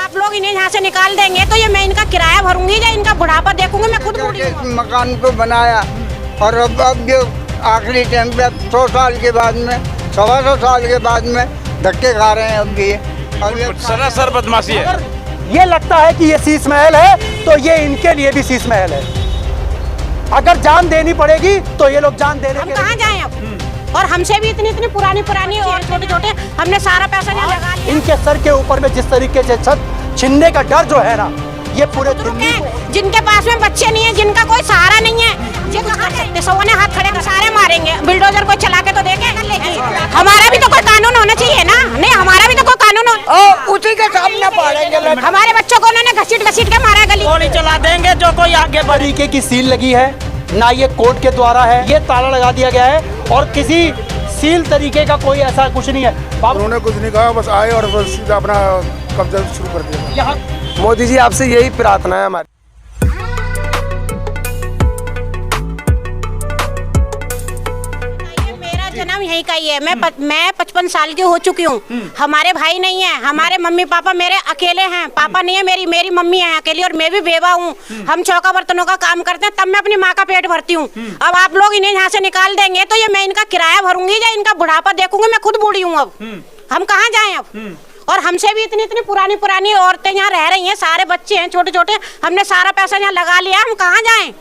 आप लोग इन्हें यहाँ से निकाल देंगे तो ये मैं इनका किराया भरूंगी या इनका बुढ़ापा देखूंगी, मैं खुद बूढ़ी हूँ। मकान को बनाया और अब जो आखिरी टाइम पे 100 साल के बाद में 125 साल के बाद में धक्के खा रहे हैं अब भी और ये सरासर बदमाशी है। ये लगता है कि ये शीश महल है तो ये इनके लिए भी शीश महल है। अगर जान देनी पड़ेगी तो ये लोग जान देने हम कहाँ जाएं अब? और हमसे भी इतनी पुरानी और छोटे छोटे हमने सारा पैसा यहाँ लगा लिया। इनके सर के ऊपर में जिस तरीके से छत छीनने का डर जो है ना, ये पूरे दिल्ली को जिनके पास में बच्चे नहीं है, जिनका कोई सहारा नहीं है, ये कहाँ सकते? सौ ने हाथ खड़े कर सारे मारेंगे। बुलडोजर को चला के तो देखे, हमारा भी तो कोई कानून होना चाहिए ना। नहीं, हमारा भी तो कोई कानून हो, उसी के सामने पड़ेंगे। हमारे बच्चों को उन्होंने घसीट के मारा गली। गोली चला देंगे जो कोई आगे बढ़े। तरीके की सील लगी है ना, ये कोर्ट के द्वारा है, ये ताला लगा दिया गया है और किसी सील तरीके का कोई ऐसा कुछ नहीं है। उन्होंने कुछ नहीं कहा, बस आए और बस सीधा अपना कब्जा शुरू कर दिया। यहाँ मोदी जी आपसे यही प्रार्थना है हमारी। मेरा जन्म यहीं का ही है। मैं 55 साल की हो चुकी हूँ। हमारे भाई नहीं है, हमारे मम्मी पापा मेरे अकेले हैं। पापा नहीं है, मेरी मम्मी है अकेली और मैं भी बेवा हूँ। हम चौका बर्तनों का काम करते हैं, तब मैं अपनी माँ का पेट भरती हूँ। अब आप लोग इन्हें यहाँ से निकाल देंगे तो ये मैं इनका किराया भरूंगी या इनका बुढ़ापा देखूंगी, मैं खुद बूढ़ी हूँ। अब हम कहाँ जाएं अब? और हमसे भी इतनी पुरानी औरतें यहाँ रह रही हैं, सारे बच्चे हैं छोटे छोटे, हमने सारा पैसा यहाँ लगा लिया, हम कहाँ जाएं?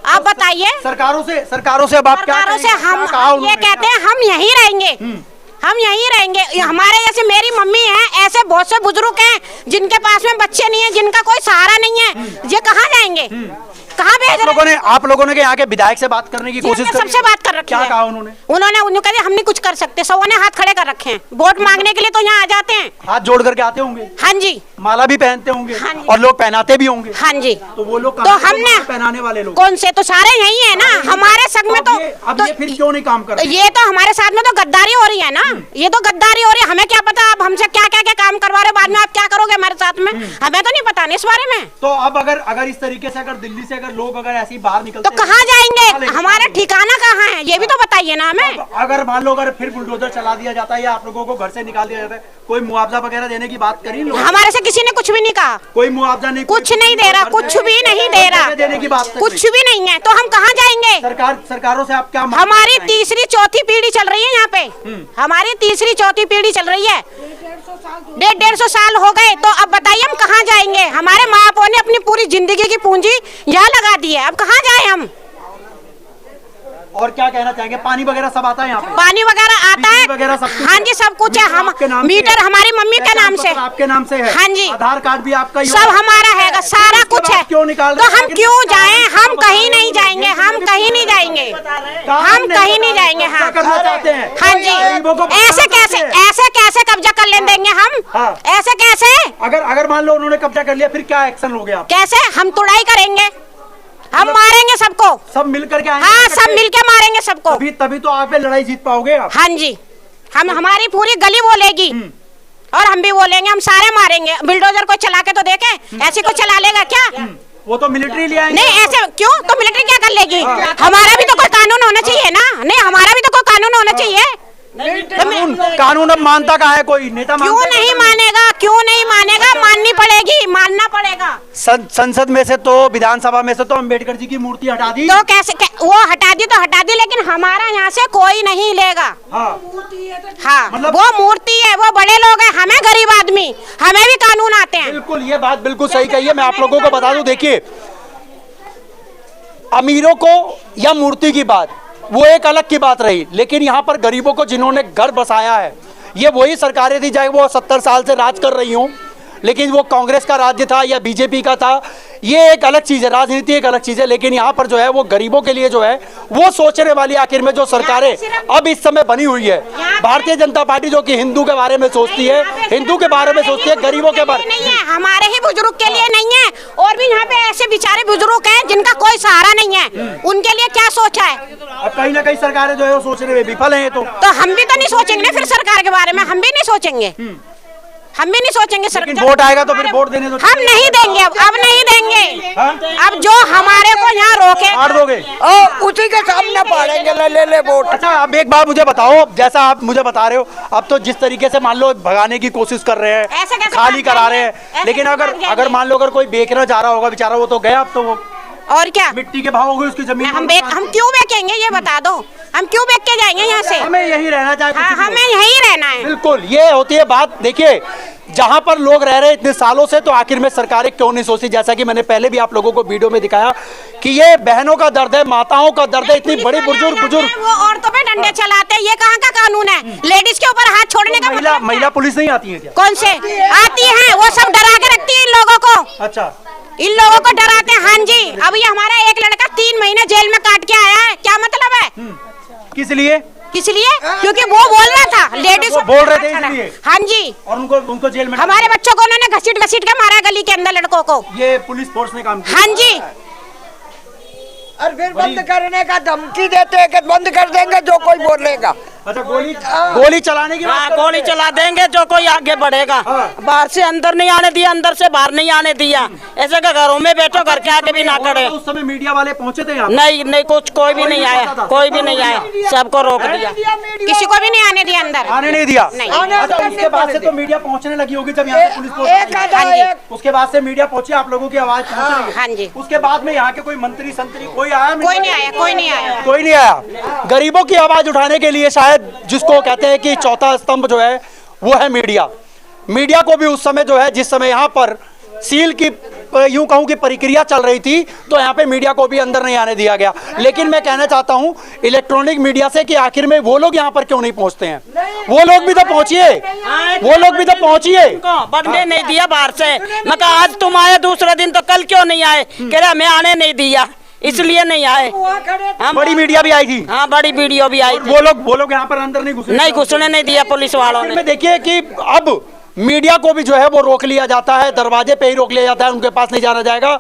आप बताइए। सरकारों से अब आप क्या सरकारों से हम ये कहते हैं हम यहीं रहेंगे, हम यहीं रहेंगे। हमारे जैसे मेरी मम्मी है, ऐसे बहुत से बुजुर्ग हैं जिनके पास में बच्चे नहीं है, जिनका कोई सहारा नहीं है, ये कहाँ जाएंगे? कहाँ भेज रहे? आप लोगों ने यहाँ के विधायक से बात करने की कोशिश की? सबसे बात कर रखी है। क्या कहा उन्होंने? उन्होंने कहा हम नहीं कुछ कर सकते। सौ ने हाथ खड़े कर रखे हैं, वोट मांगने के लिए तो यहाँ आ जाते हैं। हाथ जोड़ करके आते होंगे? हाँ जी। माला भी पहनते होंगे? हाँ जी। और लोग पहनाते भी होंगे? हाँ जी। तो वो लोग तो हमने पहनाने वाले लोग कौन से? तो सारे यही है ना हमारे संग में। तो अब ये फिर क्यों नहीं काम कर रहे? ये तो हमारे साथ में तो गद्दारी हो रही है ना, ये तो गद्दारी हो रही है। हमें क्या पता आप हमसे क्या काम करवा रहे, बाद में आप क्या करोगे हमारे साथ में, हमें तो नहीं पता नहीं इस बारे में। तो अब अगर इस तरीके से अगर दिल्ली से अगर लोग अगर ऐसे ही बाहर निकलते तो कहाँ जाएंगे? हमारा ठिकाना कहाँ है ये भी तो बताइए ना हमें। अगर मान लो अगर फिर बुलडोजर चला दिया जाता है या आप लोगों को घर से निकाल दिया जाता है, कोई मुआवजा वगैरह देने की बात करी लोग? हमारे से किसी ने कुछ भी नहीं कहा, कोई मुआवजा नहीं, कुछ नहीं दे रहा, कुछ भी नहीं दे रहा, देने की बात कुछ भी नहीं है। तो हम कहाँ जाएंगे? सरकारों से आप क्या? हमारी तीसरी चौथी पीढ़ी चल रही है यहाँ पे, हमारी तीसरी चौथी पीढ़ी चल रही है, 150 साल हो गए। तो अब बताइए हम कहाँ जाएंगे? हमारे माँ बापों ने अपनी पूरी जिंदगी की पूंजी यहाँ लगा दी है, अब कहाँ जाए हम? और क्या कहना चाहेंगे? पानी वगैरह सब आता है यहाँ पे? पानी वगैरह आता है, वगैरह सब कुछ? हाँ जी सब कुछ है। हम मीटर हमारी मम्मी के नाम से, आपके नाम से है? हाँ जी। आधार कार्ड भी आपका? सब हमारा है, सारा कुछ है। क्यों निकाल तो हम क्यों जाएं? हम कहीं नहीं जाएंगे, हम कहीं नहीं जाएंगे, हम कहीं नहीं जाएंगे। हाँ करना चाहते हैं? हाँ जी। ऐसे कैसे कब्जा कर लेंगे हम? ऐसे कैसे? अगर मान लो उन्होंने कब्जा कर लिया फिर क्या एक्शन लोगे आप? कैसे? हम तुड़ाई करेंगे, हम मारेंगे सबको, सब मिलकर के आएंगे? हाँ सब मिलके मारेंगे सबको। तभी तो आप पे लड़ाई जीत पाओगे आप। हाँ जी, हमारी पूरी गली बोलेगी और हम भी बोलेंगे, हम सारे मारेंगे। बुलडोजर को चला के तो देखे, ऐसे को चला लेगा क्या? वो तो मिलिट्री ले आएंगे। नहीं ऐसे क्यों? तो मिलिट्री क्या कर लेगी? हमारा भी तो कोई कानून होना चाहिए ना। नहीं हमारा भी तो कोई कानून होना चाहिए। कानून अब मानता कहाँ है? कोई नेता क्यों नहीं मानेगा? क्यों नहीं मानेगा? माननी पड़ेगी, मानना पड़ेगा। संसद में से तो, विधानसभा में से तो अम्बेडकर जी की मूर्ति हटा दी। तो कैसे वो हटा दी तो हटा दी, लेकिन हमारा यहाँ से कोई नहीं लेगा। हाँ मतलब वो मूर्ति है, वो बड़े लोग हैं, हमें गरीब आदमी, हमें भी कानून आते हैं। बिल्कुल, ये बात बिल्कुल सही कही है। मैं आप लोगों को बता दूं, देखिए अमीरों को या मूर्ति की बात वो एक अलग की बात रही, लेकिन यहाँ पर गरीबों को जिन्होंने घर बसाया है, ये वही सरकारें थी, चाहे वो 70 साल से राज कर रही हूँ, लेकिन वो कांग्रेस का राज्य था या बीजेपी का था, ये एक अलग चीज़ है, राजनीति एक अलग चीज़ है। लेकिन यहाँ पर जो है वो गरीबों के लिए जो है वो सोचने वाली आखिर में जो सरकारें अब इस समय बनी हुई है, भारतीय जनता पार्टी जो कि हिंदू के बारे में सोचती है, हिंदू के बारे में सोचती है, गरीबों के बारे में नहीं है, हमारे ही बुजुर्ग के लिए नहीं है। और भी यहाँ पे ऐसे बेचारे बुजुर्ग हैं जिनका कोई सहारा नहीं है, उनके लिए क्या सोचा है? अब कहीं ना कहीं सरकारें जो है वो सोचने में विफल है। तो हम भी तो नहीं सोचेंगे ना फिर सरकार के बारे में, हम भी नहीं सोचेंगे। हम भी नहीं सोचेंगे लेकिन सरकार। वोट आएगा तो फिर वोट देने दो। हम नहीं देंगे, अब नहीं देंगे। अब जो हमारे को यहाँ रोके काट दोगे? उसी के सामने पड़ेंगे, ले वोट। अच्छा, अब एक बात मुझे बताओ, जैसा आप मुझे बता रहे हो, अब तो जिस तरीके से मान लो भगाने की कोशिश कर रहे हैं, ऐसे कैसे खाली भाग करा रहे जाएंगे? हैं, ऐसे लेकिन कैसे अगर भाग जाएंगे? अगर मान लो अगर कोई बेचना चाह रहा होगा बेचारा, वो तो गया, अब तो वो और क्या मिट्टी के भाव हो गए उसकी जमीन। हम क्यों बेचेंगे, ये बता दो। हम क्यों बेच के जाएंगे यहाँ से? हमें यही रहना चाहिए। हाँ, किसी को। हमें यही रहना है। बिल्कुल, ये होती है बात। देखिए, जहां पर लोग रह रहे हैं इतने सालों से, तो आखिर में सरकारें क्यों नहीं सोचती? जैसा कि मैंने पहले भी आप लोगों को वीडियो में दिखाया कि ये बहनों का दर्द है, माताओं का दर्द है, इतनी पुलिस बड़ी वाले आ बुजुर्ग जाते हैं, वो औरतों पे डंडे चलाते हैं। ये कहाँ का कानून है? लेडीज के ऊपर हाथ छोड़ने का मतलब क्या? महिला पुलिस नहीं आती है क्या? कौन से आती है? वो सब डरा के रखती है इन लोगों को। अच्छा, इन लोगों को डराते हैं। हाँ जी, अब ये हमारा एक लड़का 3 महीने जेल में काट के आया है। क्या मतलब है? किस लिए? किस लिए? क्योंकि वो बोल रहा था, लेडीज वो बोल रहे थे इसलिए? हाँ जी, और उनको जेल में हमारे बच्चों को उन्होंने घसीट घसीट के मारा गली के अंदर, लड़कों को। ये पुलिस फोर्स ने काम किया। हाँ जी, और फिर बंद करने का धमकी देते हैं कि बंद कर देंगे जो कोई बोलेगा। अच्छा, गोली चलाने की बात हाँ, कर रहे गोली थे। चला देंगे जो कोई आगे बढ़ेगा। बाहर से अंदर नहीं आने दिया, अंदर से बाहर नहीं आने दिया। ऐसे का घरों में बैठो, घर के आगे भी ना खड़े। तो उस समय मीडिया वाले पहुंचे थे यहाँ पे? नहीं, कुछ कोई भी नहीं आया, कोई भी नहीं आया, सबको रोक दिया। किसी को भी नहीं आने दिया अंदर। आने नहीं दिया। नहीं। अच्छा, उसके बाद से तो मीडिया पहुंचने लगी होगी जब यहाँ पे पुलिस फोर्स एक आई। आधा हाँ जी। एक उसके बाद से मीडिया पहुंची, आप लोगों की आवाज पहुंच रही है। हाँ जी। उसके बाद में यहाँ के कोई मंत्री संतरी कोई आया? कोई नहीं आया, कोई नहीं आया। कोई नहीं आया। गरीबों की आवाज उठाने के लिए शायद, जिसको कहते हैं कि चौथा स्तंभ जो है वो है मीडिया। मीडिया को भी उस समय जो है, जिस समय यहाँ पर सील की यूं कहूं कि प्रक्रिया चल रही थी, तो यहाँ पे मीडिया को भी अंदर नहीं आने दिया गया। लेकिन मैं कहना चाहता हूं इलेक्ट्रॉनिक मीडिया से कि आखिर में वो लोग यहाँ पर क्यों नहीं पहुंचते हैं? वो लोग भी तो पहुंचिए, वो लोग भी तो पहुंचिए। बढ़ने नहीं दिया बाहर से। मैं कहा आज तुम आए, दूसरे दिन तो कल क्यों नहीं आए? कह रहे हमें आने नहीं दिया, इसलिए नहीं आए। हम बड़ी मीडिया भी आई थी। हाँ, बड़ी वीडियो भी आई थी। वो लोग यहाँ पर अंदर नहीं घुसे। नहीं घुसने नहीं दिया पुलिस वालों ने। में देखिए कि अब मीडिया को भी जो है वो रोक लिया जाता है, दरवाजे पे ही रोक लिया जाता है, उनके पास नहीं जाना जाएगा।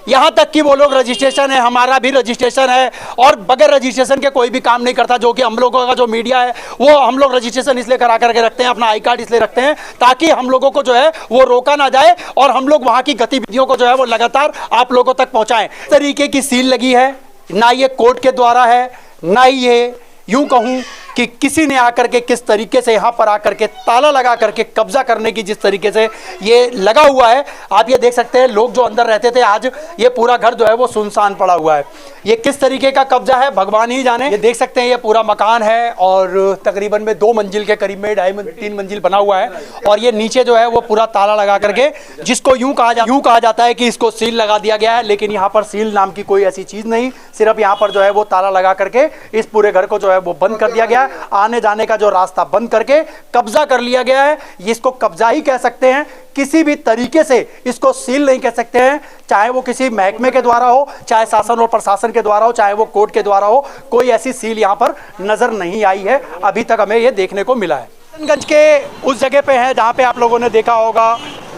यहाँ तक कि वो लोग रजिस्ट्रेशन है, हमारा भी रजिस्ट्रेशन है, और बगैर रजिस्ट्रेशन के कोई भी काम नहीं करता। जो कि हम लोगों का जो मीडिया है वो हम लोग रजिस्ट्रेशन इसलिए करा करके रखते हैं, अपना आई कार्ड इसलिए रखते हैं ताकि हम लोगों को जो है वो रोका ना जाए और हम लोग वहाँ की गतिविधियों को जो है वो लगातार आप लोगों तक पहुँचाएं। इस तरीके की सील लगी है, ना ये कोर्ट के द्वारा है, ना ही ये यूं कहूं कि किसी ने आकर के किस तरीके से यहाँ पर आकर के ताला लगा करके कब्जा करने की जिस तरीके से ये लगा हुआ है, आप ये देख सकते हैं। लोग जो अंदर रहते थे, आज ये पूरा घर जो है वो सुनसान पड़ा हुआ है। ये किस तरीके का कब्जा है भगवान ही जाने। ये देख सकते हैं, ये पूरा मकान है और तकरीबन में 2 मंजिल के करीब में, 2.5 मंजिल बना हुआ है। और ये नीचे जो है वो पूरा ताला लगा करके, जिसको यूं कहा जाता है कि इसको सील लगा दिया गया है, लेकिन यहाँ पर सील नाम की कोई ऐसी चीज नहीं, सिर्फ यहाँ पर जो है वो ताला लगा करके इस पूरे घर को जो है वो बंद कर दिया गया है। आने जाने का जो रास्ता बंद करके कब्जा कर लिया गया है। इसको कब्जा ही कह सकते हैं, किसी भी तरीके से इसको सील नहीं कह सकते हैं। चाहे वो किसी महकमे के द्वारा हो, चाहे शासन और प्रशासन के द्वारा हो, चाहे वो कोर्ट के द्वारा हो, कोई ऐसी सील यहाँ पर नजर नहीं आई है। अभी तक हमें ये देखने को मिला है। गंज के उस जगह पे है जहाँ पे आप लोगों ने देखा होगा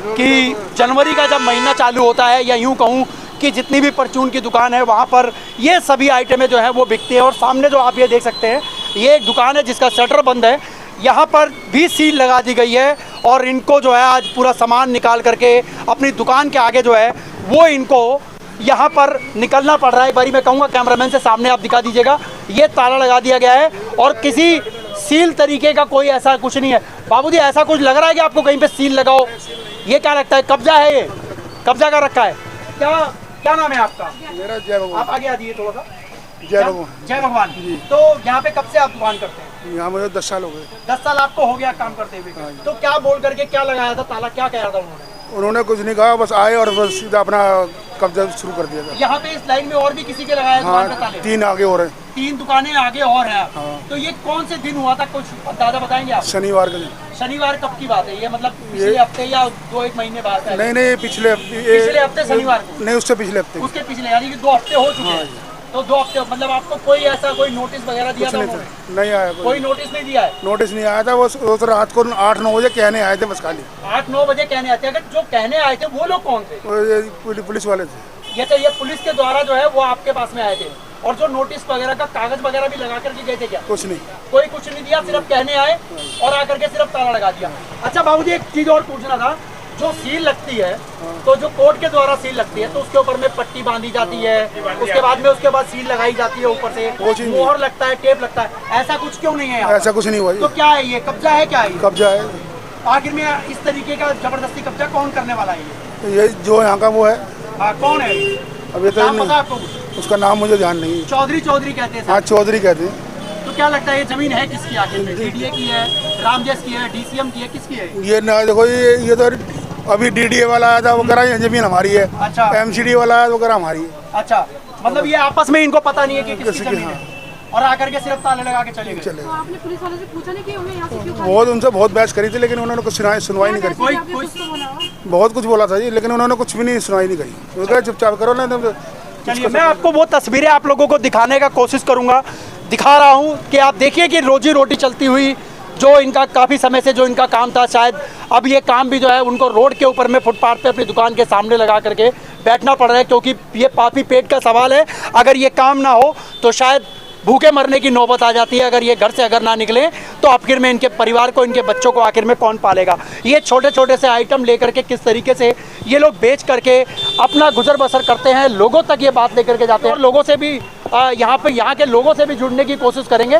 कि जनवरी का जब महीना चालू होता है, या यूं कहूँ कि जितनी भी परचून की दुकान है वहाँ पर ये सभी आइटमें जो है वो बिकती हैं। और सामने जो आप ये देख सकते हैं, ये एक दुकान है जिसका शटर बंद है, यहाँ पर भी सील लगा दी गई है। और इनको जो है आज पूरा सामान निकाल करके अपनी दुकान के आगे जो है वो इनको यहाँ पर निकलना पड़ रहा है। बारी मैं कहूँगा कैमरामैन से सामने आप दिखा दीजिएगा, ये ताला लगा दिया गया है और किसी सील तरीके का कोई ऐसा कुछ नहीं है। बाबूजी, ऐसा कुछ लग रहा है कि आपको कहीं पे सील लगाओ? ये क्या लगता है, कब्जा है? ये कब्जा कर रखा है क्या नाम है आपका? मेरा जय भगवान। आप आगे आ जाइए थोड़ा सा। जय भगवान। जय भगवान। तो यहाँ पे कब से आप दुकान करते हैं? यहाँ मुझे 10 साल हो गए। 10 साल आपको हो गया काम करते हुए। तो क्या बोल करके क्या लगाया था ताला, क्या कह रहा था उन्होंने? उन्होंने कुछ नहीं कहा, बस आए और बस सीधा अपना कब्जा शुरू कर दिया था। यहाँ पे इस लाइन में और भी किसी के लगाया दुकान पे ताले? 3 आगे और है। 3 दुकानें आगे और है। तो ये कौन से दिन हुआ था, कुछ दादा बताएंगे आप? शनिवार के दिन। शनिवार कब की बात है ये, मतलब पिछले हफ्ते या 2-1 महीने बाद है? नहीं, पिछले हफ्ते शनिवार को? नहीं, उससे पिछले हफ्ते। उसके पिछले, यानी कि 2 हफ्ते हो चुके हैं। तो 2 हफ्ते मतलब आपको कोई ऐसा कोई नोटिस वगैरह दिया था उन्होंने? नहीं आया कोई नोटिस नहीं दिया है? नोटिस नहीं आया था। वो तो रात को 8-9 बजे कहने आए थे बस खाली। 8-9 बजे कहने आते हैं। अगर जो कहने आए थे वो लोग कौन थे? पुलिस वाले थे। ये पुलिस के द्वारा जो है वो आपके पास में आए थे, और जो नोटिस वगैरह का कागज वगैरह भी लगा करके गए थे क्या? कुछ नहीं, कोई कुछ नहीं दिया, सिर्फ कहने आए और आकर के सिर्फ ताला लगा दिया। अच्छा बाबूजी, एक चीज और पूछना था, जो सील लगती है तो जो कोर्ट के द्वारा सील लगती है तो उसके ऊपर में पट्टी बांधी जाती है, उसके बाद सील लगाई जाती है, ऊपर से मोहर लगता है, टेप लगता है, ऐसा कुछ क्यों नहीं है यहाँ? ऐसा कुछ नहीं हुआ। तो क्या है ये, कब्जा है क्या है? कब्जा है। आखिर में इस तरीके का जबरदस्ती कब्जा कौन करने वाला है ये जो यहाँ का वो है। कौन है? अभी तो नाम पता है आपको? उसका नाम मुझे ध्यान नहीं है। चौधरी कहते हैं। हाँ, चौधरी कहते हैं। तो क्या लगता है ये जमीन है किसकी आखिर में? डीडीए की है, रामजस की है, डीसीएम की है, किसकी है? ये ना देखो, ये तो अभी डीडीए वाला आया था, वो करा ये जमीन हमारी है। अच्छा। एमसीडी वाला आया, वो करा हमारी है। अच्छा, मतलब ये आपस में इनको पता नहीं है कि किसकी जमीन है, और आकर के सिर्फ ताले लगा के चले गए। तो आपने पुलिस वालों से पूछा नहीं कि उन्हें यहाँ से क्यों बहुत उनसे बहुत बहस करी थी, लेकिन उन्होंने कुछ सुनवाई नहीं करी। बहुत कुछ बोला था जी, लेकिन उन्होंने कुछ भी नहीं सुनवाई नहीं करी। उन्होंने चुपचाप करो ना। चलिए, मैं आपको वो तस्वीरें आप लोगों को दिखाने का कोशिश करूंगा, दिखा रहा हूं कि आप देखिए कि रोजी रोटी चलती हुई जो इनका काफ़ी समय से जो इनका काम था, शायद अब ये काम भी जो है उनको रोड के ऊपर में फुटपाथ पे अपनी दुकान के सामने लगा करके बैठना पड़ रहा है, क्योंकि ये पापी पेट का सवाल है। अगर ये काम ना हो तो शायद भूखे मरने की नौबत आ जाती है। अगर ये घर से अगर ना निकले तो आखिर में इनके परिवार को, इनके बच्चों को आखिर में कौन पालेगा? ये छोटे छोटे से आइटम लेकर के किस तरीके से ये लोग बेच करके अपना गुजर बसर करते हैं, लोगों तक ये बात लेकर के जाते हैं। और लोगों से भी यहाँ के लोगों से भी जुड़ने की कोशिश करेंगे,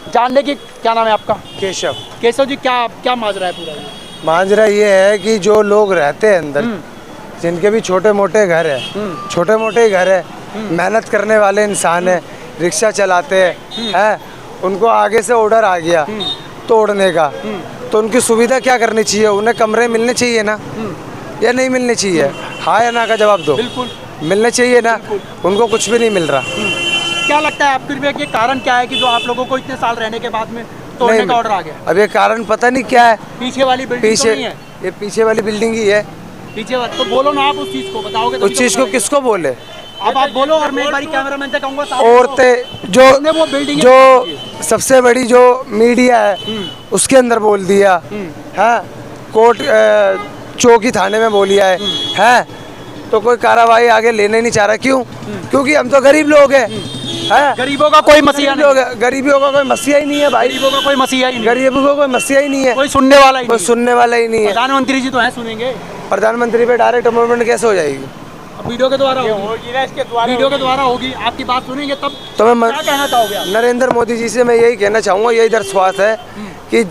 जानने की। क्या नाम है आपका? केशव जी, क्या माजरा है पूरा? माजरा ये है कि जो लोग रहते हैं अंदर, जिनके भी छोटे मोटे घर है, छोटे मोटे ही घर है, मेहनत करने वाले इंसान है, रिक्शा चलाते हैं, उनको आगे से ऑर्डर आ गया तोड़ने का, तो उनकी सुविधा क्या करनी चाहिए? उन्हें कमरे मिलने चाहिए ना, या नहीं मिलने चाहिए? हाँ या ना का जवाब दो। बिल्कुल मिलने चाहिए ना, उनको कुछ भी नहीं मिल रहा। क्या लगता है आपके लिए कि कारण क्या है कि जो आप लोगों को इतने साल रहने के बाद में तोड़ने का ऑर्डर आ गया? अब ये कारण पता नहीं क्या है। पीछे वाली बिल्डिंग तो नहीं है? ये पीछे वाली बिल्डिंग ही है। पीछे वाली तो बोलो ना, आप उस चीज को बताओगे? उस चीज को किसको बोले? अब आप बोलो, और मैं एक बारी कैमरामैन से कहूंगा औरतें जो सबसे बड़ी जो मीडिया है उसके अंदर बोल दिया है, कोर्ट चौकी थाने में बोलिया है, तो कोई कार्रवाई आगे लेने नहीं चाह रहा। क्यों? क्योंकि हम तो गरीब लोग हैं। गरीबों का कोई मसीहा नहीं है। गरीबियों का कोई मसीहा ही नहीं है भाई। गरीबों का कोई मसीहा ही नहीं, गरीबों का कोई मसीहा ही नहीं है, कोई सुनने वाला ही कोई सुनने वाला ही नहीं है। प्रधानमंत्री जी तो हैं, सुनेंगे। प्रधानमंत्री पे डायरेक्ट अपॉइंटमेंट कैसे हो जाएगी? वीडियो के द्वारा होगी ना, इसके द्वारा वीडियो के द्वारा होगी, आपकी बात सुनेंगे तब। तो मैं क्या कहना चाहोगे आप? नरेंद्र मोदी जी से मैं यही कहना चाहूँगा, यही दरख्वास्त है कि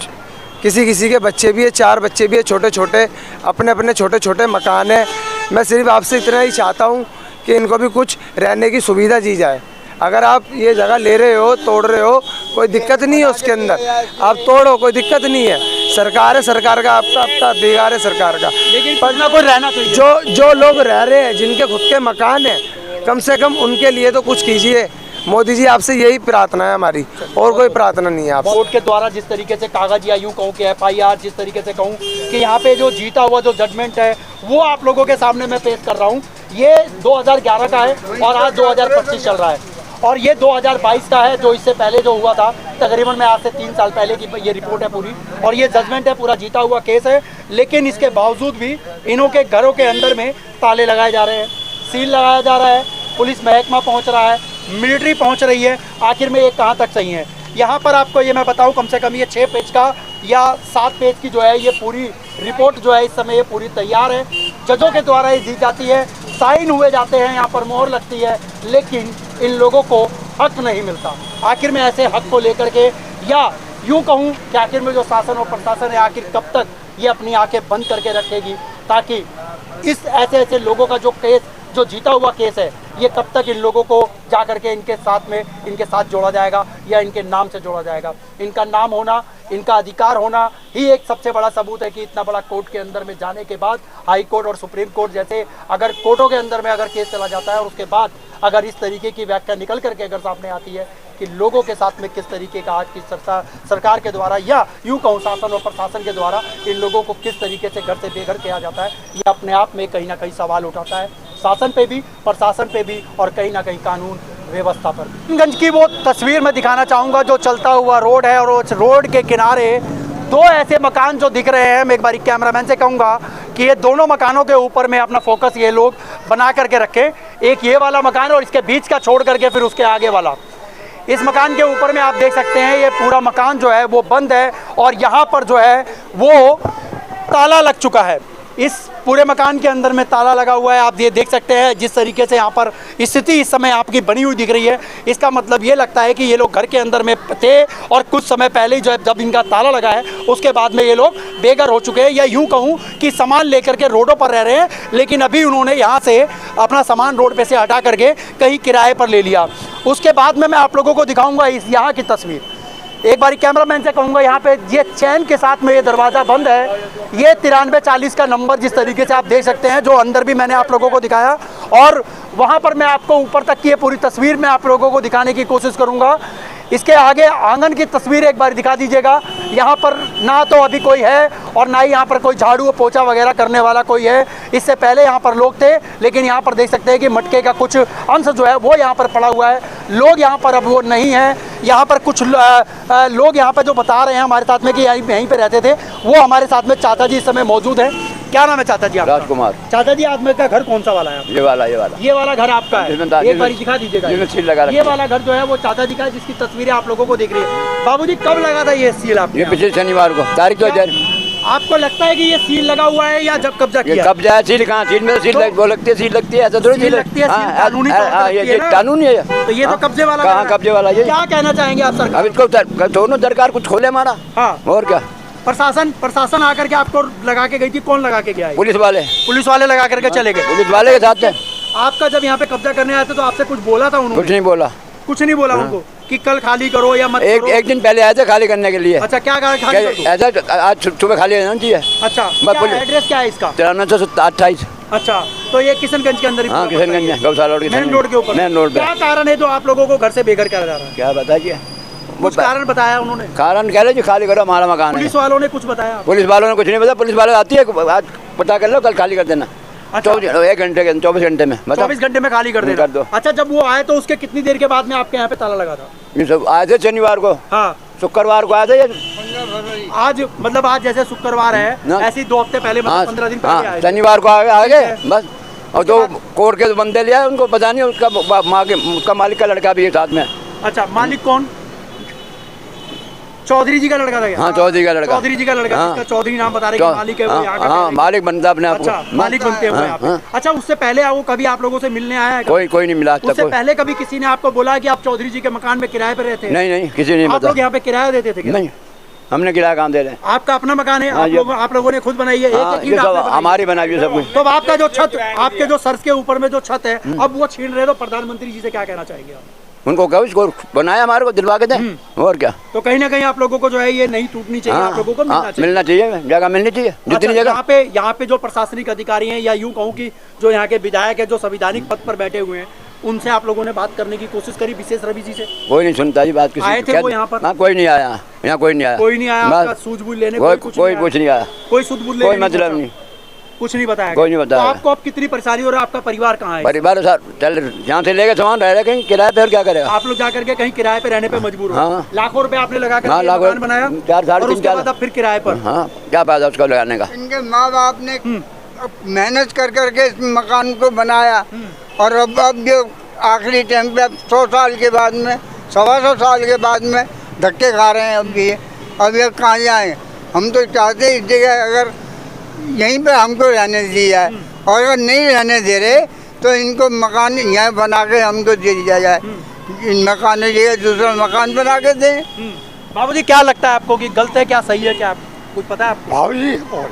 किसी के बच्चे भी है, 4 बच्चे भी है, छोटे छोटे, अपने छोटे छोटे मकान है। मैं सिर्फ आपसे इतना ही चाहता हूँ कि इनको भी कुछ रहने की सुविधा दी जाए। अगर आप ये जगह ले रहे हो, तोड़ रहे हो, कोई दिक्कत नहीं है उसके अंदर, आप तोड़ो, कोई दिक्कत नहीं है। सरकार है, सरकार का आपका अधिकार है सरकार का, लेकिन कुछ ना कोई रहना चाहिए। जो लोग रह रहे हैं, जिनके खुद के मकान है, कम से कम उनके लिए तो कुछ कीजिए। मोदी जी, आपसे यही प्रार्थना है हमारी, और कोई प्रार्थना नहीं है। आप कोर्ट के द्वारा जिस तरीके से कागज या यूँ कहूँ कि FIR, जिस तरीके से कहूँ कि यहाँ पे जो जीता हुआ जो जजमेंट है वो आप लोगों के सामने मैं पेश कर रहा हूँ। ये 2011 का है और आज 2025 चल रहा है, और ये 2022 का है, जो इससे पहले जो हुआ था तकरीबन मैं आज से 3 साल पहले की ये रिपोर्ट है पूरी, और ये जजमेंट है, पूरा जीता हुआ केस है। लेकिन इसके बावजूद भी इन्हों के घरों के अंदर में ताले लगाए जा रहे हैं, सील लगाया जा रहा है, पुलिस महकमा पहुंच रहा है, मिलिट्री पहुंच रही है। आखिर में ये कहां तक सही है? यहाँ पर आपको ये मैं बताऊं, कम से कम ये 6 पेज का या 7 पेज की जो है ये पूरी रिपोर्ट जो है इस समय ये पूरी तैयार है, जजों के द्वारा ये दी जाती है, साइन हुए जाते हैं, यहाँ पर मोहर लगती है, लेकिन इन लोगों को हक नहीं मिलता। आखिर में ऐसे हक को लेकर के, या यूँ कहूँ कि आखिर में जो शासन और प्रशासन है, आखिर कब तक ये अपनी आंखें बंद करके रखेगी, ताकि इस ऐसे लोगों का जो केस, जो जीता हुआ केस है, ये कब तक इन लोगों को जा करके इनके साथ जोड़ा जाएगा या इनके नाम से जोड़ा जाएगा? इनका नाम होना, इनका अधिकार होना ही एक सबसे बड़ा सबूत है कि इतना बड़ा कोर्ट के अंदर में जाने के बाद, हाई कोर्ट और सुप्रीम कोर्ट जैसे अगर कोर्टों के अंदर में अगर केस चला जाता है, और उसके बाद अगर इस तरीके की व्याख्या निकल करके अगर सामने आती है कि लोगों के साथ में किस तरीके का आज की सरकार के द्वारा, या यूँ कहूँ शासन और प्रशासन के द्वारा इन लोगों को किस तरीके से घर से बेघर किया जाता है, ये अपने आप में कहीं ना कहीं सवाल उठाता है, शासन पे भी, प्रशासन पे भी, और कहीं ना कहीं कानून व्यवस्था पर भी। गंज की वो तस्वीर मैं दिखाना चाहूँगा जो चलता हुआ रोड है, और उस रोड के किनारे 2 ऐसे मकान जो दिख रहे हैं। मैं एक बारी कैमरामैन से कहूँगा कि ये दोनों मकानों के ऊपर में अपना फोकस ये लोग बना करके रखें। एक ये वाला मकान और इसके बीच का छोड़ करके फिर उसके आगे वाला। इस मकान के ऊपर में आप देख सकते हैं ये पूरा मकान जो है वो बंद है और यहाँ पर जो है वो ताला लग चुका है। इस पूरे मकान के अंदर में ताला लगा हुआ है। आप ये देख सकते हैं जिस तरीके से यहाँ पर स्थिति इस समय आपकी बनी हुई दिख रही है, इसका मतलब ये लगता है कि ये लोग घर के अंदर में थे और कुछ समय पहले ही जो है जब इनका ताला लगा है उसके बाद में ये लोग बेघर हो चुके हैं, या यूँ कहूँ कि सामान लेकर के रोडों पर रह रहे हैं। लेकिन अभी उन्होंने यहाँ से अपना सामान रोड पे से हटा करके कहीं किराए पर ले लिया। उसके बाद में मैं आप लोगों को दिखाऊंगा इस यहाँ की तस्वीर। एक बारी कैमरामैन से कहूँगा यहाँ पे ये चैन के साथ में ये दरवाज़ा बंद है। ये 9340 का नंबर जिस तरीके से आप देख सकते हैं, जो अंदर भी मैंने आप लोगों को दिखाया और वहाँ पर मैं आपको ऊपर तक की ये पूरी तस्वीर मैं आप लोगों को दिखाने की कोशिश करूँगा। इसके आगे आंगन की तस्वीर एक बार दिखा दीजिएगा। यहाँ पर ना तो अभी कोई है और ना ही यहाँ पर कोई झाड़ू पोछा वगैरह करने वाला कोई है। इससे पहले यहाँ पर लोग थे, लेकिन यहाँ पर देख सकते हैं कि मटके का कुछ अंश जो है वो यहाँ पर पड़ा हुआ है। लोग यहाँ पर अब वो नहीं है। यहाँ पर कुछ लोग यहाँ पर जो बता रहे हैं हमारे साथ में कि यहीं पे रहते थे, वो हमारे साथ में चाचा जी इस समय मौजूद हैं। क्या नाम है चाचा जी आपका? राजकुमार। चाचा जी आप का घर कौन सा वाला है? ये वाला घर आपका है? एक बार दिखा दीजिएगा। ये वाला घर जो है वो चाचा जी का है, जिसकी तस्वीरें आप लोगों को दिख रही है। बाबूजी कब लगा था ये सील आपने? ये पिछले शनिवार को, तारीख 2000। आपको लगता है कि ये सील लगा हुआ है या जब कब्जा किया? कब्जा है। सील कहाँ? सील में सील वो लगती है, सील लगती है, ऐसा थोड़ी सील लगती है। कानूनी कानूनी है। तो ये तो कब्जे वाला। कहाँ कब्जे वाला? ये क्या कहना चाहेंगे आप सरकार? अब इसको दोनों सरकार कुछ खोले हमारा। हाँ और क्या? प्रशासन आकर के आपको लगा के गई थी? कौन लगा के गया? पुलिस वाले लगा करके चले गए। पुलिस वाले के साथ है। आपका जब यहाँ पे कब्जा करने आए थे तो आपसे कुछ बोला था उन्होंने? कुछ नहीं बोला उनको कि कल खाली करो या मत करो? एक दिन पहले आए थे खाली करने के लिए। अच्छा, क्या खाली ऐसा आज सुबह खाली रहना चाहिए। अच्छा, एड्रेस क्या है इसका? 9328। अच्छा, तो ये किशनगंज के अंदर? हाँ, किशनगंज में, गौशाला मेन रोड के ऊपर। मेन रोड पे। क्या कारण है जो आप लोगों को घर से बेघर करा जा रहा है? क्या बताइए? कुछ कारण बताया उन्होंने? कारण कह रहे खाली करो हमारा मकान। पुलिस वालों ने कुछ बताया? पुलिस वालों ने कुछ नहीं बताया। पुलिस वाले आती है, आज पता कर लो, कल खाली कर देना। 1 घंटे के 24 घंटे में 24 घंटे में खाली कर देना। कर दो। अच्छा, जब वो आए तो उसके कितनी देर के बाद में आपके यहाँ पे ताला लगा था? ये सब आए थे शनिवार को। हाँ, शुक्रवार को आए थे। आज मतलब आज जैसे शुक्रवार है, ऐसे 2 हफ्ते पहले, 15 दिन पहले आए। शनिवार को आ गए बस। और जो कोर्ट के बंदे लिया उनको पता नहीं, उसका मालिक का लड़का भी है साथ में। अच्छा, मालिक कौन? चौधरी जी का लड़का था? हाँ, चौधरी का लड़का। चौधरी जी का लड़का। हाँ, चौधरी नाम बता रहे हैं कि मालिक है वो यहाँ का। हाँ, मालिक बनता अपने आप को। अच्छा, मालिक बनते हैं यहाँ पे। अच्छा, उससे पहले वो कभी आप लोगों से मिलने आया है? कोई नहीं मिला। उससे पहले कभी किसी ने आपको बोला कि आप चौधरी जी के मकान में किराए पे रहते हैं? नहीं, किसी ने नहीं। आप लोग यहाँ पे किराया देते थे? नहीं, हमने किराया काम दे रहे हैं। आपका अपना मकान है? आप लोगों ने खुद बनाई है? हमारी बनाई है सब कुछ। तो आपका जो छत, आपके जो सर के ऊपर में जो छत है, अब वो छीन रहे, तो प्रधानमंत्री जी से क्या कहना चाहेंगे आप? उनको कहो इसको बनाया, हमारे को दिलवा के दें। और क्या? तो कहीं ना कहीं आप लोगों को जो है ये नहीं टूटनी चाहिए। आप लोगों को मिलना चाहिए, जगह मिलनी चाहिए जितनी जगह। यहाँ पे जो प्रशासनिक अधिकारी हैं, या यूँ कहूँ कि जो यहाँ के विधायक है, जो संवैधानिक पद पर बैठे हुए हैं, उनसे आप लोगों ने बात करने की कोशिश करी? विशेष रवि जी से कोई नहीं सुनता जी बात। आए थे वो यहाँ पर? कोई नहीं आया यहाँ, कोई नहीं आया। सूझबूझ लेने कोई कुछ नहीं आया। कोई सूझबूझ लेने कोई मतलब नहीं, कुछ नहीं बताया? कोई नहीं बताया। तो आपको अब कितनी परेशानी हो रही है? आपका परिवार कहाँ है? परिवार चल यहाँ से लेके सामान रह रहे, कहीं किराए पे, और क्या करेगा? आप लोग जाकर के कहीं किराए पे रहने पे मजबूर हो? हाँ। लाखों रुपए आपने लगा कर मकान बनाया, 4-3 फिर किराए पर। हाँ, क्या फायदा उसको लगाने का? इनके माँ बाप ने मेहनत करके इस मकान को बनाया, और अब जो आखिरी टाइम पे 100 साल के बाद में, 125 साल के बाद में धक्के खा रहे हैं। अब ये कहाँ जाएँ? हम तो चाहते हैं इस जगह अगर यहीं पे हमको रहने दिया है, और अगर नहीं रहने दे रहे तो इनको मकान यहाँ बना के हमको दे दिया जाए। इन मकान जगह दूसरा मकान बना के दें। बाबूजी क्या लगता है आपको कि गलत है क्या सही है? क्या कुछ पता है आपको?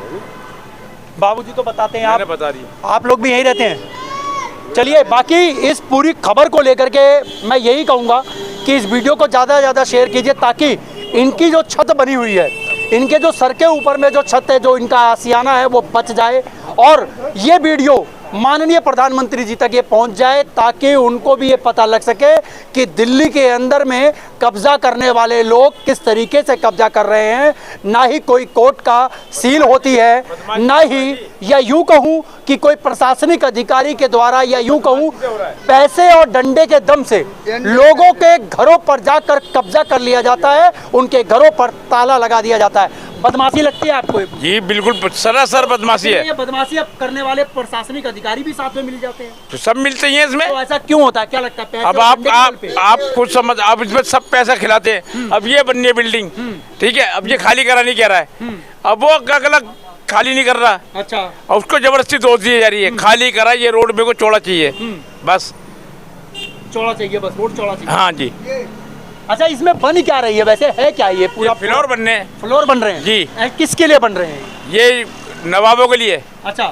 बाबूजी तो बताते हैं, आप लोग भी यहीं रहते हैं। चलिए, बाकी इस पूरी खबर को लेकर के मैं यही कहूँगा कि इस वीडियो को ज़्यादा से ज़्यादा शेयर कीजिए, ताकि इनकी जो छत बनी हुई है, इनके जो सर के ऊपर में जो छत है, जो इनका आशियाना है, वो बच जाए, और ये वीडियो माननीय प्रधानमंत्री जी तक ये पहुंच जाए, ताकि उनको भी ये पता लग सके कि दिल्ली के अंदर में कब्जा करने वाले लोग किस तरीके से कब्जा कर रहे हैं। ना ही कोई कोर्ट का सील होती है, ना ही, या यूं कहूं कि कोई प्रशासनिक अधिकारी के द्वारा, या यूं कहूं पैसे और डंडे के दम से लोगों के घरों पर जाकर कब्जा कर लिया जाता है, उनके घरों पर ताला लगा दिया जाता है। बदमाशी लगती है आपको? जी बिल्कुल सरासर बदमाशी है। ये बदमाशी अब करने वाले प्रशासनिक अधिकारी भी साथ में मिल जाते हैं, तो सब मिलते ही हैं इसमें। तो ऐसा क्यों होता है, क्या लगता है? पैसे अब और डंडे के बल पे? आप खुद समझ, आप इसमें सब पैसा खिलाते हैं। अब ये बननी है बिल्डिंग, ठीक है, अब ये खाली करा नहीं कह रहा है, अब वो अगला खाली नहीं कर रहा। अच्छा, और उसको जबरदस्ती दोष दी जा रही है, खाली करा, ये रोड मेरे को चौड़ा चाहिए, बस चौड़ा चाहिए, बस रोड चौड़ा चाहिए। हाँ जी। अच्छा, इसमें बन क्या रही है वैसे, है क्या ये पूरा? फ्लोर बनने हैं। फ्लोर बन रहे हैं जी। किसके लिए बन रहे हैं? ये नवाबों के लिए। अच्छा,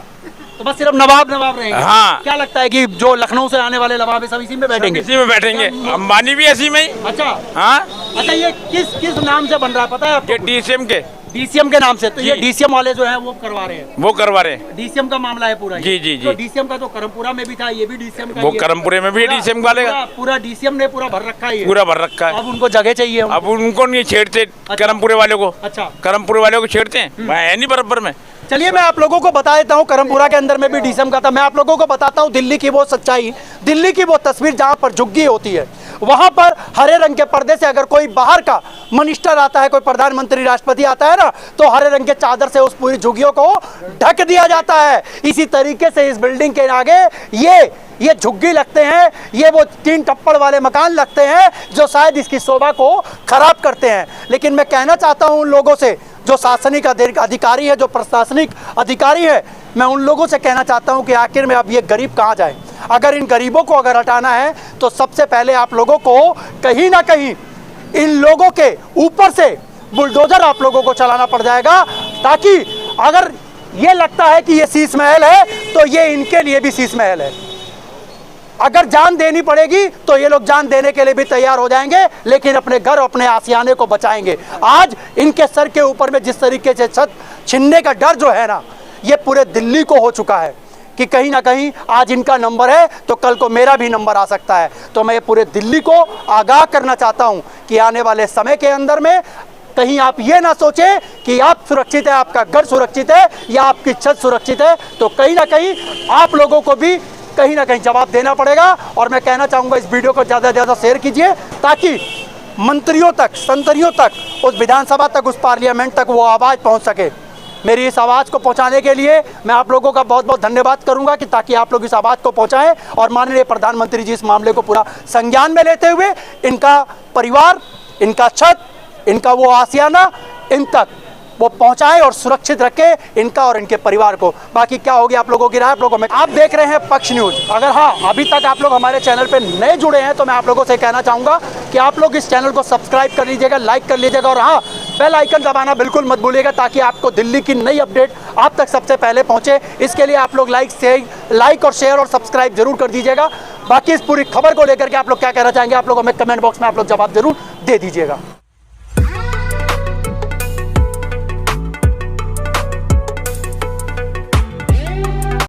तो बस सिर्फ नवाब रहेंगे? हाँ। क्या लगता है कि जो लखनऊ से आने वाले नवाब है सब इसी में बैठेंगे? इसी में बैठेंगे, अंबानी भी ऐसी में ही। अच्छा हाँ। अच्छा, ये किस नाम से बन रहा है पता है आपको? ये डीसीएम के नाम से। तो ये डीसीएम वाले जो है वो करवा रहे हैं, वो करवा रहे हैं। डीसीएम का मामला है पूरा। जी जी जी। तो डीसीएम का तो करमपुरा में भी था, ये भी डीसीएम का। वो करमपुरे में भी डीसीएम वाले का पूरा डीसीएम ने पूरा भर रखा है, पूरा भर रखा है। अब उनको जगह चाहिए। अब उनको नहीं छेड़ते, करमपुरे वाले को। अच्छा, करमपुरे वाले को छेड़ते हैं, मैं है नहीं बराबर में। चलिए मैं आप लोगों को बता देता हूँ, करमपुरा के अंदर में भी डीसीएम का था। मैं आप लोगों को बताता हूँ दिल्ली की वो सच्चाई, दिल्ली की वो तस्वीर जहाँ पर झुग्गी होती है। वहां पर हरे रंग के पर्दे से अगर कोई बाहर का मिनिस्टर आता है, कोई प्रधानमंत्री राष्ट्रपति आता है ना, तो हरे रंग के चादर से उस पूरी झुग्गियों को ढक दिया जाता है। इसी तरीके से इस बिल्डिंग के आगे ये झुग्गी लगते हैं, ये वो 3 टप्पड़ वाले मकान लगते हैं जो शायद इसकी शोभा को खराब करते हैं। लेकिन मैं कहना चाहता हूं उन लोगों से जो शासनिक अधिकारी है, जो प्रशासनिक अधिकारी है, मैं उन लोगों से कहना चाहता हूं कि आखिर में अब ये गरीब कहाँ जाए। अगर इन गरीबों को अगर हटाना है तो सबसे पहले आप लोगों को कहीं ना कहीं इन लोगों के ऊपर से बुलडोजर आप लोगों को चलाना पड़ जाएगा, ताकि अगर ये लगता है कि ये शीश महल है तो ये इनके लिए भी शीश महल है। अगर जान देनी पड़ेगी तो ये लोग जान देने के लिए भी तैयार हो जाएंगे, लेकिन अपने घर अपने आशियाने को बचाएंगे। आज इनके सर के ऊपर में जिस तरीके से छत छीनने का डर जो है ना, ये पूरे दिल्ली को हो चुका है कि कहीं ना कहीं आज इनका नंबर है तो कल को मेरा भी नंबर आ सकता है। तो मैं पूरे दिल्ली को आगाह करना चाहता हूं कि आने वाले समय के अंदर में कहीं आप ये ना सोचें कि आप सुरक्षित है, आपका घर सुरक्षित है या आपकी छत सुरक्षित है, तो कहीं ना कहीं आप लोगों को भी कहीं ना कहीं जवाब देना पड़ेगा। और मैं कहना चाहूँगा इस वीडियो को ज़्यादा से ज़्यादा शेयर कीजिए, ताकि मंत्रियों तक, संतरियों तक, उस विधानसभा तक, उस पार्लियामेंट तक वो आवाज़ पहुँच सके। मेरी इस आवाज़ को पहुंचाने के लिए मैं आप लोगों का बहुत बहुत धन्यवाद करूंगा कि ताकि आप लोग इस आवाज़ को पहुंचाएं और माननीय प्रधानमंत्री जी इस मामले को पूरा संज्ञान में लेते हुए इनका परिवार, इनका छत, इनका वो आशियाना, इन तक वो पहुंचाएं और सुरक्षित रखें इनका और इनके परिवार को। बाकी क्या होगी आप लोगों की राय आप लोगों में। आप देख रहे हैं पक्ष न्यूज़। अगर हाँ अभी तक आप लोग हमारे चैनल पे नए जुड़े हैं तो मैं आप लोगों से कहना चाहूँगा कि आप लोग इस चैनल को सब्सक्राइब कर लीजिएगा, लाइक कर लीजिएगा और हाँ बेल आइकन दबाना बिल्कुल मत भूलिएगा, ताकि आपको दिल्ली की नई अपडेट आप तक सबसे पहले पहुँचे। इसके लिए आप लोग लाइक और शेयर और सब्सक्राइब जरूर कर दीजिएगा। बाकी इस पूरी खबर को लेकर के आप लोग क्या कहना चाहेंगे, आप लोग हमें कमेंट बॉक्स में आप लोग जवाब जरूर दे दीजिएगा।